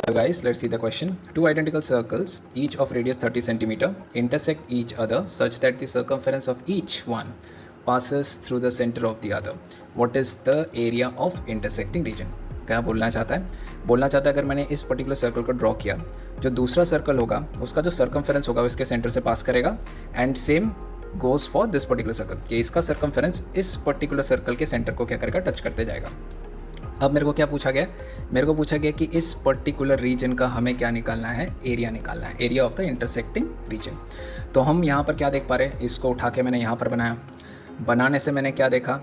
So guys, let's see the question. Two identical circles, each of radius 30 centimeter, intersect each other such that the circumference of each one passes through the center of the other. What is the area of intersecting region? क्या बोलना चाहता है अगर मैंने इस particular circle को draw किया, जो दूसरा सर्कल होगा उसका जो सर्कमफेरेंस होगा उसके सेंटर से पास करेगा, and same goes for this particular circle कि इसका सर्कमफेरेंस इस पर्टिकुलर सर्कल के सेंटर को क्या करेगा, टच करते जाएगा। अब मेरे को क्या पूछा गया, मेरे को पूछा गया कि इस पर्टिकुलर रीजन का हमें क्या निकालना है, एरिया निकालना है, area of the intersecting region. तो हम यहाँ पर क्या देख पा रहे हैं, इसको उठा के मैंने यहाँ पर बनाया। बनाने से मैंने क्या देखा,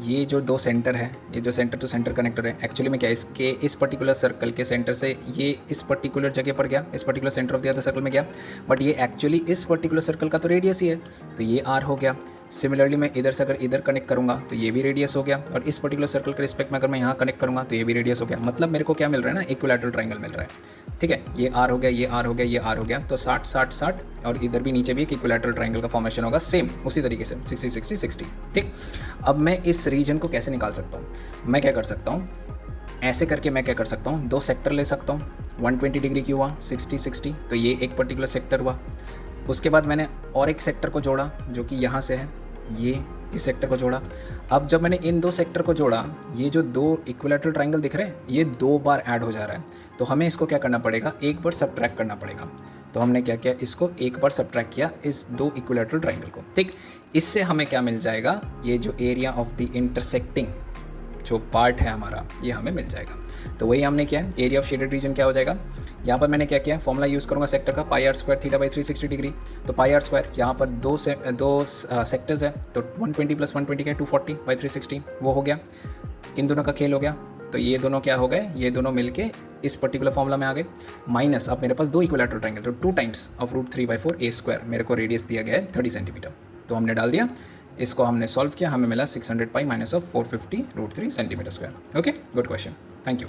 ये जो दो सेंटर है, ये जो सेंटर टू सेंटर कनेक्टर है, एक्चुअली में क्या इसके इस पर्टिकुलर सर्कल के सेंटर से ये इस पर्टिकुलर जगह पर गया, इस particular centre of the other circle में गया, बट ये एक्चुअली इस पर्टिकुलर सर्कल का तो रेडियस ही है, तो ये आर हो गया। सिमिलरली मैं इधर से अगर इधर कनेक्ट करूँगा तो ये भी रेडियस हो गया, और इस पर्टिकुलर सर्कल के रिस्पेक्ट में अगर मैं यहाँ कनेक्ट करूँगा तो ये भी रेडियस हो गया। मतलब मेरे को क्या मिल रहा है ना, इक्विलैटरल ट्रायंगल मिल रहा है। ठीक है, ये आर हो गया, ये आर हो गया, ये आर हो गया, तो 60 60 60, और इधर भी नीचे भी एक इक्विलैटरल ट्रायंगल का फॉर्मेशन होगा सेम उसी तरीके से 60 60 60। ठीक, अब मैं इस रीजन को कैसे निकाल सकता हूँ, मैं क्या कर सकता हूँ, ऐसे करके मैं क्या कर सकता हूँ, दो सेक्टर ले सकता हूँ। 120 डिग्री की हुआ 60 60, तो ये एक पर्टिकुलर सेक्टर हुआ। उसके बाद मैंने और एक सेक्टर को जोड़ा जो कि यहाँ से है, ये इस सेक्टर को जोड़ा। अब जब मैंने इन दो सेक्टर को जोड़ा, ये जो दो इक्विलैटरल ट्रायंगल दिख रहे हैं ये दो बार ऐड हो जा रहा है, तो हमें इसको क्या करना पड़ेगा, एक बार सब्ट्रैक्ट करना पड़ेगा। तो हमने क्या किया, इसको एक बार सब्ट्रैक्ट किया इस दो इक्विलैटरल ट्रायंगल को। ठीक, इससे हमें क्या मिल जाएगा, ये जो एरिया ऑफ द इंटरसेक्टिंग जो पार्ट है हमारा, ये हमें मिल जाएगा। तो वही हमने किया है, एरिया ऑफ शेडेड रीजन क्या हो जाएगा, यहाँ पर मैंने क्या किया, फॉर्मूला यूज़ करूँगा सेक्टर का, pi r square theta by 360 degree. तो पाई आर स्क्वायर यहाँ पर दो सेक्टर्स है, तो 120 + 120 क्या, 240 बाई 360 वो हो गया। इन दोनों का खेल हो गया, तो ये दोनों क्या हो गए, ये दोनों मिलके इस पर्टिकुलर फॉर्मूला में आ गए। माइनस अब मेरे पास दो इक्विलैटरल ट्रायंगल, तो 2 टाइम्स ऑफ √3/4 a स्क्वायर, मेरे को रेडियस दिया गया है 30 सेंटीमीटर, तो हमने डाल दिया। इसको हमने सॉल्व किया, हमें मिला 600 pi minus of 450 √3 centimetre square. Okay, good question, thank you.